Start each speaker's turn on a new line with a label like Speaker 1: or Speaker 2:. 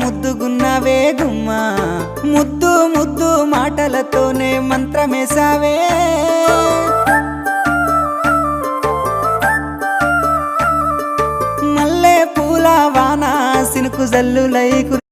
Speaker 1: ముద్దుగున్నావే గుమ్మా ముద్దు ముద్దు మాటలతోనే మంత్రమేసావే మల్లె పూల వాన సినుకు జల్లులై